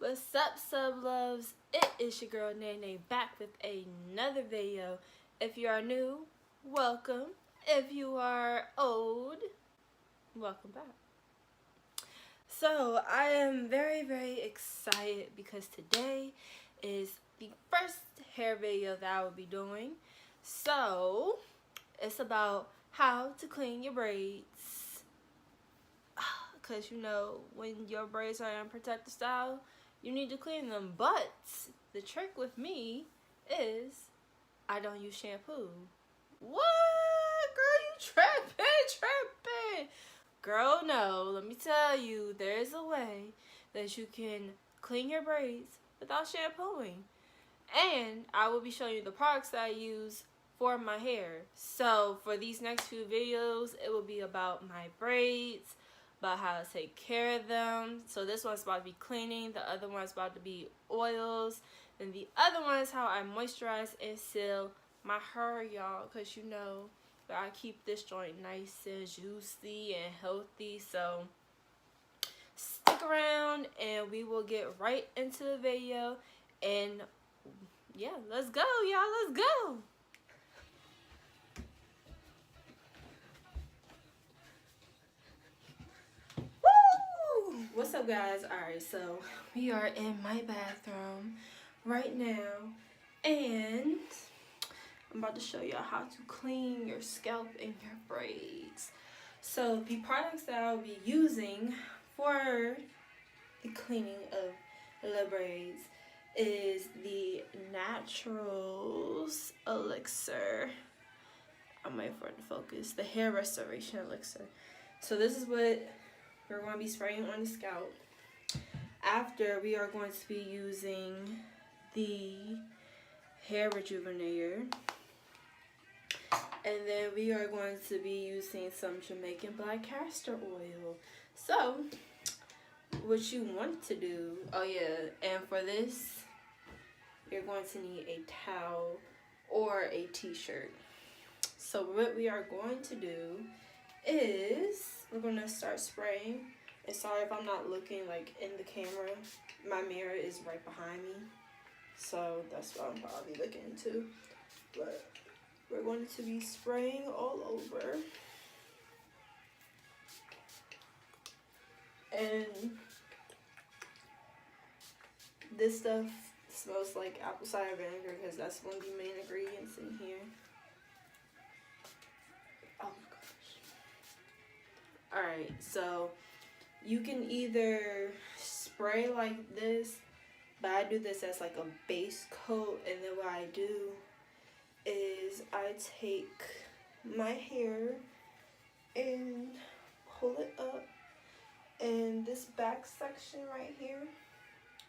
What's up, sub loves? It is your girl Nene back with another video. If you are new, welcome. If you are old, welcome back. So I am very excited because today is the first hair video that I will be doing. So it's about how to clean your braids. Because you know, when your braids are in protective style, you need to clean them. But the trick with me is I don't use shampoo. What? Girl, you tripping. Girl, no. Let me tell you, there's a way that you can clean your braids without shampooing. And I will be showing you the products that I use for my hair. So for these next few videos, it will be about my braids, about how to take care of them. So this one's about to be cleaning, the other one's about to be oils, and the other one is how I moisturize and seal my hair, y'all, because you know that I keep this joint nice and juicy and healthy. So stick around and we will get right into the video. And yeah, let's go, y'all, let's go. What's up, guys? Alright, so we are in my bathroom right now and I'm about to show y'all how to clean your scalp and your braids. So the products that I'll be using for the cleaning of the braids is the Naturals Elixer. I'm waiting for it to focus. The Hair Restoration Elixir. So this is what we're going to be spraying on the scalp. After, we are going to be using the Hair Rejuvenator. And then we are going to be using some Jamaican black castor oil. So, what you want to do, oh yeah, and for this, you're going to need a towel or a t-shirt. So what we are going to do is we're gonna start spraying. And sorry if I'm not looking like in the camera, my mirror is right behind me, so that's what I'm probably looking into. But we're going to be spraying all over, and this stuff smells like apple cider vinegar because that's one of the main ingredients in here. Oh my gosh. Alright, so you can either spray like this, but I do this as like a base coat, and then what I do is I take my hair and pull it up, and this back section right here,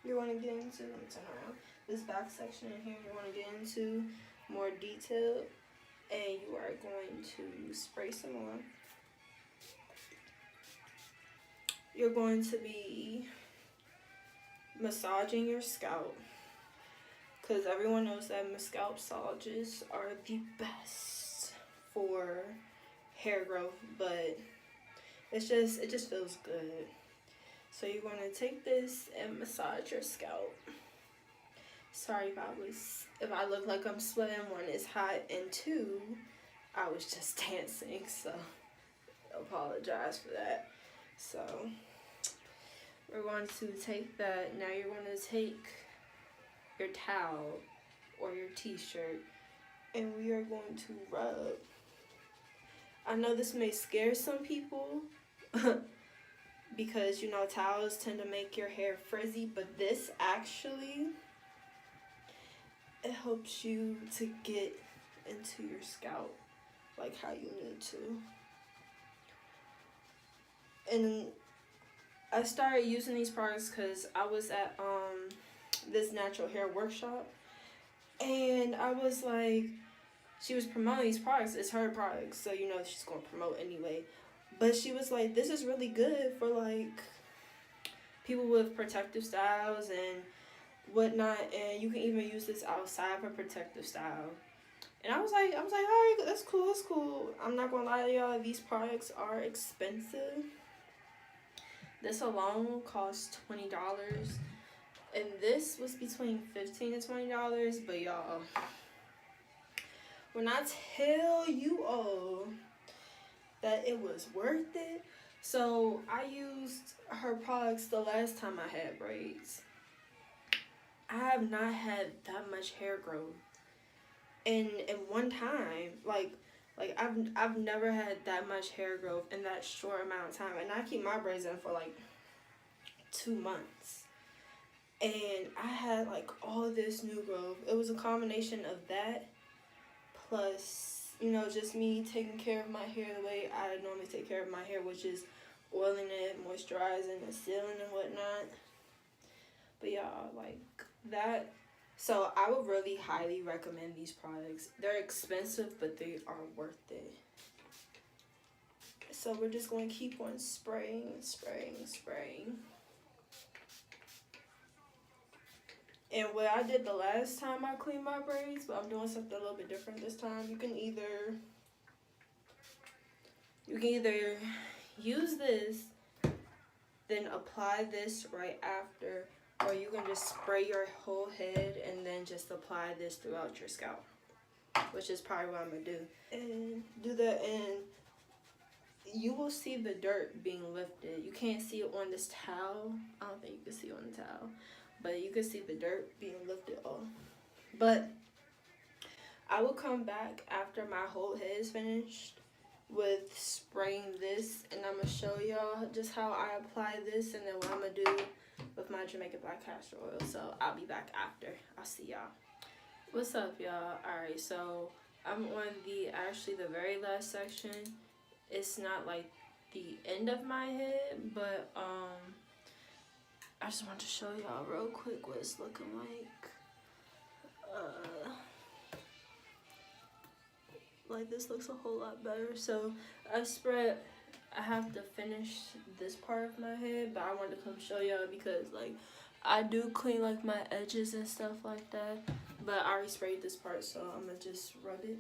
you want to get into, let me turn around, this back section in here, you want to get into more detail, and you are going to spray some more. You're going to be massaging your scalp, because everyone knows that scalp massages are the best for hair growth, but it just feels good. So you're going to take this and massage your scalp. Sorry if I look like I'm sweating. One, it's hot, and two, I was just dancing, so apologize for that. So we're going to take that. Now you're going to take your towel or your t-shirt, and we are going to rub. I know this may scare some people because, you know, towels tend to make your hair frizzy, but this actually, it helps you to get into your scalp like how you need to. And I started using these products because I was at this natural hair workshop, and I was like, she was promoting these products. It's her products, so you know she's going to promote anyway. But she was like, this is really good for like people with protective styles and whatnot, and you can even use this outside for protective style. And I was like, all right, that's cool. I'm not gonna lie to y'all, these products are expensive. This alone costs $20. And this was between $15 and $20, but y'all, when I tell you all that it was worth it. So I used her products the last time I had braids. I have not had that much hair growth in one time. Like I've never had that much hair growth in that short amount of time. And I keep my braids in for like 2 months. And I had like all this new growth. It was a combination of that plus, you know, just me taking care of my hair the way I normally take care of my hair, which is oiling it, moisturizing, and sealing and whatnot. But y'all, like that. So I would really highly recommend these products. They're expensive, but they are worth it. So we're just going to keep on spraying, spraying, spraying. And what I did the last time I cleaned my braids, but I'm doing something a little bit different this time. You can either use this, then apply this right after, or you can just spray your whole head and then just apply this throughout your scalp, which is probably what I'm gonna do. And do that, and you will see the dirt being lifted. You can't see it on this towel. I don't think you can see it on the towel, but you can see the dirt being lifted off. But I will come back after my whole head is finished with spraying this, and I'm gonna show y'all just how I apply this and then what I'm gonna do with my Jamaican black castor oil. So I'll be back after. I'll see y'all. What's up, y'all? Alright, so I'm on actually the very last section. It's not like the end of my head, but I just want to show y'all real quick what it's looking like this looks a whole lot better. So I have to finish this part of my head, but I wanted to come show y'all because like I do clean like my edges and stuff like that, but I already sprayed this part, so I'm gonna just rub it.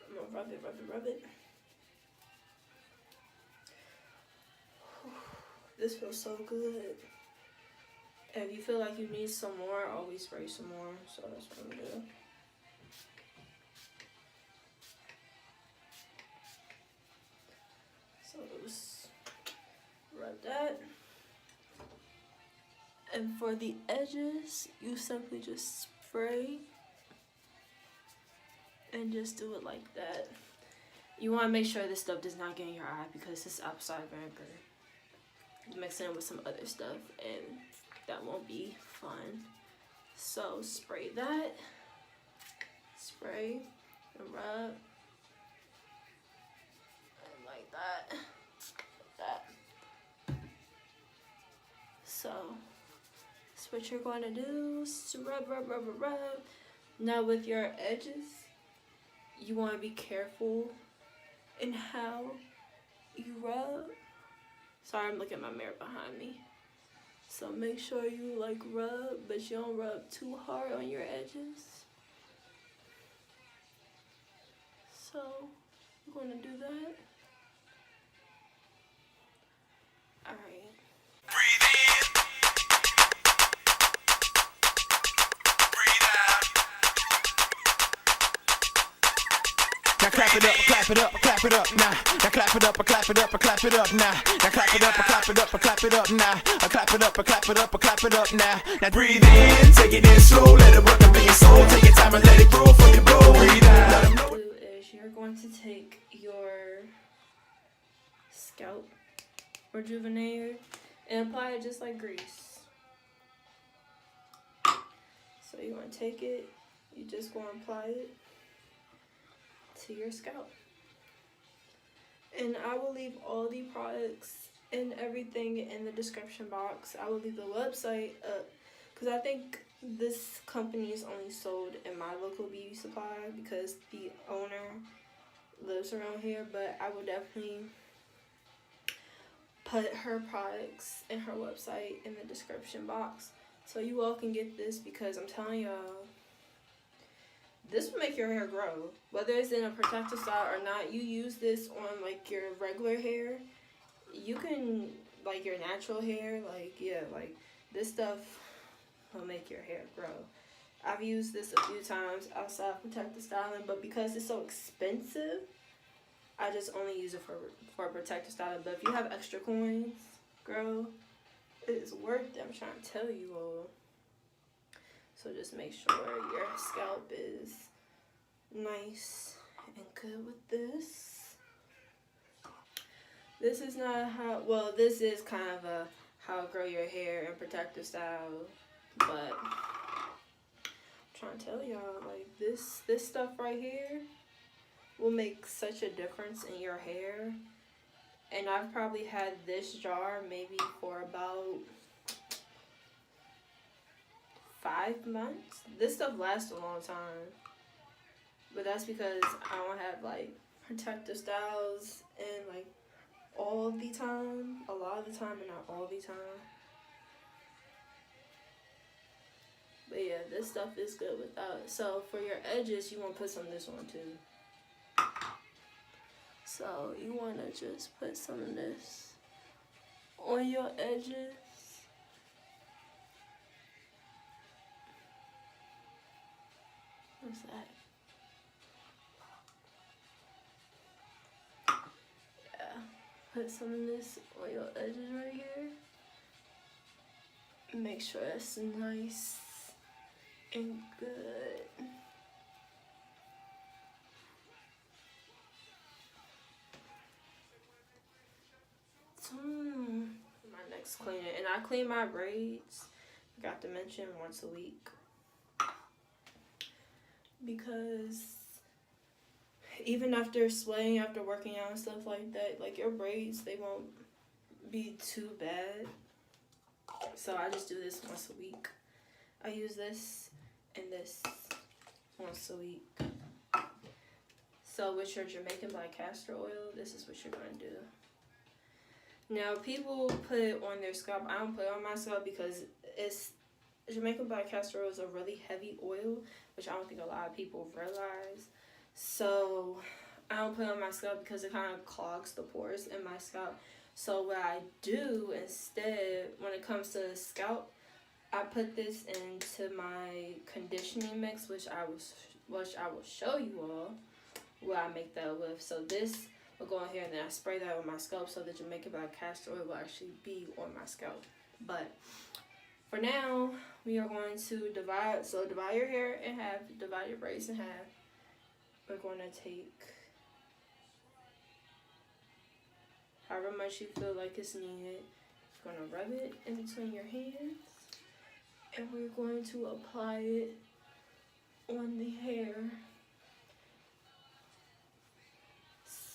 I'm gonna rub it. This feels so good. If you feel like you need some more, always spray some more. So that's what I'm gonna do. So just rub that. And for the edges, you simply just spray and just do it like that. You want to make sure this stuff does not get in your eye because it's outside vinegar. Mixing it with some other stuff and that won't be fun. So spray that, spray and rub, and like that, So that's what you're going to do. So rub. Now with your edges, you want to be careful in how you rub. Sorry, I'm looking at my mirror behind me. So make sure you like rub, but you don't rub too hard on your edges. So I'm gonna do that. Alright. Breathe in. Breathe out. Now clap it up, clap it up, clap it up now. Now clap it up, clap it up, clap it up now. Now clap it up, clap it up, clap it up now. Clap it up, clap it up, clap it up now. Now breathe in, take it in slow, let it work up in your soul. Take your time and let it grow for you, bro. Breathe out. What you do is you're going to take your Scalp Rejuvenator and apply it just like grease. So you're going to take it, you just going to apply it to your scalp. And I will leave all the products and everything in the description box. I will leave the website up because I think this company is only sold in my local beauty supply because the owner lives around here, but I will definitely put her products and her website in the description box so you all can get this because I'm telling y'all, this will make your hair grow. Whether it's in a protective style or not, you use this on like your regular hair. You can, like your natural hair, like yeah, like this stuff will make your hair grow. I've used this a few times outside protective styling, but because it's so expensive, I just only use it for protective styling. But if you have extra coins, girl, it is worth it. I'm trying to tell you all. So just make sure your scalp is nice and good with this. This is not how, well, this is kind of a how to grow your hair and protective style, but I'm trying to tell y'all, like this stuff right here will make such a difference in your hair. And I've probably had this jar maybe for about 5 months. This stuff lasts a long time, but that's because I don't have like protective styles and like all the time, a lot of the time and not all the time. But yeah, this stuff is good without. So for your edges, you want to put some of this on too. So you want to just put some of this on your edges. What's that? Put some of this on your edges right here. Make sure it's nice and good. My next cleaner, and I clean my braids, forgot to mention, once a week. Because even after sweating, after working out and stuff like that, like your braids, they won't be too bad. So I just do this once a week. I use this and this once a week. So with your Jamaican black castor oil, this is what you're going to do. Now people put it on their scalp. I don't put it on my scalp because it's Jamaican black castor oil is a really heavy oil, which I don't think a lot of people realize. So I don't put it on my scalp because it kind of clogs the pores in my scalp. So what I do instead, when it comes to scalp, I put this into my conditioning mix, which I will show you all what I make that with. So this will go in here, and then I spray that on my scalp so the Jamaican black castor oil will actually be on my scalp. But for now, we are going to divide your hair in half, divide your braids in half. We're going to take however much you feel like it's needed. You're going to rub it in between your hands, and we're going to apply it on the hair.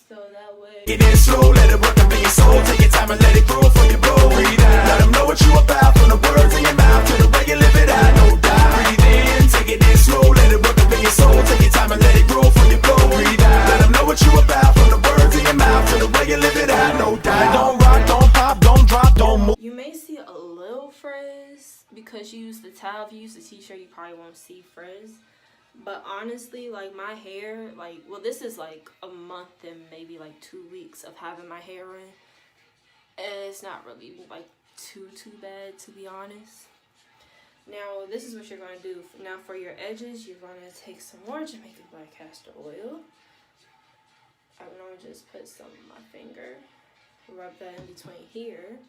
So that way. Get in slow, let it work up in your soul. Take your time and let it grow for your bro. Breathe out. Let them know what you about from the words in your mouth to the way you live it out. No doubt. Breathe in, take it in slow, let it work up in your soul. Take your time and let it grow for your bro. Breathe out. Let them know what you about from the words in your mouth to the way you live it out. No doubt. Don't rock, don't pop, don't drop, don't move. You may see a little frizz because you use the towel. If you use the t-shirt, you probably won't see frizz. But honestly, like my hair, like, well, this is like a month and maybe like 2 weeks of having my hair in. And it's not really like too bad, to be honest. Now, this is what you're going to do. Now, for your edges, you're going to take some more Jamaican black castor oil. I'm going to just put some on my finger. Rub that in between here.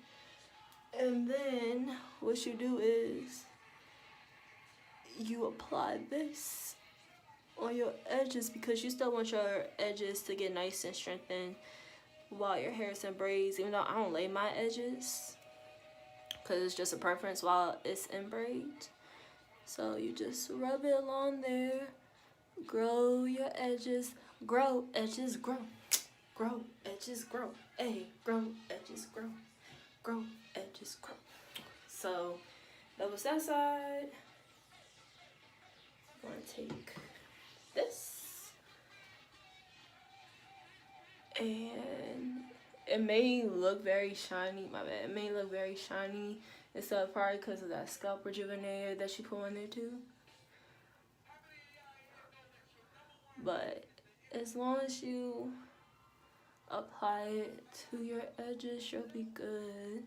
And then what you do is you apply this on your edges because you still want your edges to get nice and strengthened while your hair is in braids, even though I don't lay my edges because it's just a preference while it's in braids. So you just rub it along there, grow your edges, grow edges, grow, grow edges, grow, hey, grow edges, grow, grow edges, grow. So that was that side. I'm going to take this, and it may look very shiny, my bad, it may look very shiny and stuff, probably because of that scalp rejuvenator that you put on there too, but as long as you apply it to your edges, you'll be good.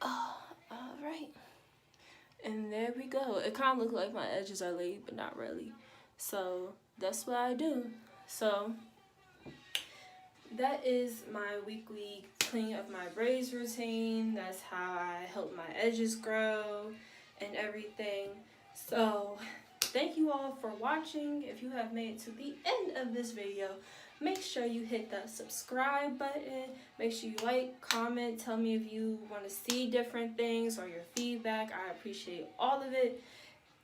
Alright. And there we go. It kind of looks like my edges are laid, but not really. So that's what I do. So that is my weekly clean of my braids routine. That's how I help my edges grow and everything. So thank you all for watching. If you have made it to the end of this video, make sure you hit the subscribe button. Make sure you like, comment, tell me if you want to see different things or your feedback. I appreciate all of it.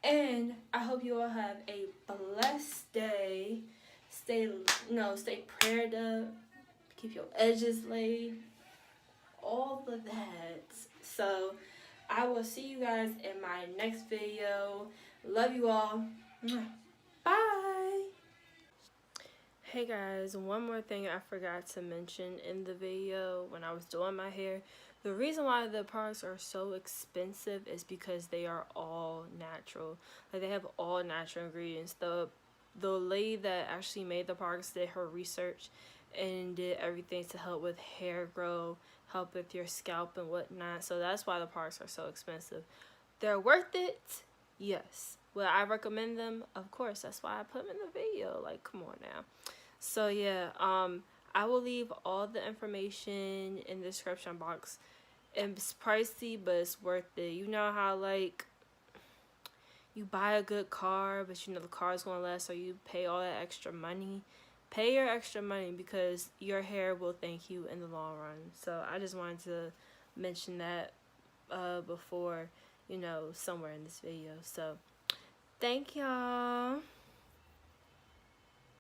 And I hope you all have a blessed day. Stay prayed up. Keep your edges laid. All of that. So I will see you guys in my next video. Love you all. Bye. Hey guys, one more thing I forgot to mention in the video when I was doing my hair. The reason why the products are so expensive is because they are all natural. Like, they have all natural ingredients. The lady that actually made the products did her research and did everything to help with hair growth, help with your scalp and whatnot. So that's why the products are so expensive. They're worth it, yes. Will I recommend them? Of course. That's why I put them in the video. Like, come on now. So yeah, I will leave all the information in the description box. It's pricey, but it's worth it. You know how, like, you buy a good car, but you know the car's gonna last, so you pay all that extra money. Pay your extra money because your hair will thank you in the long run. So I just wanted to mention that before, somewhere in this video. So thank y'all.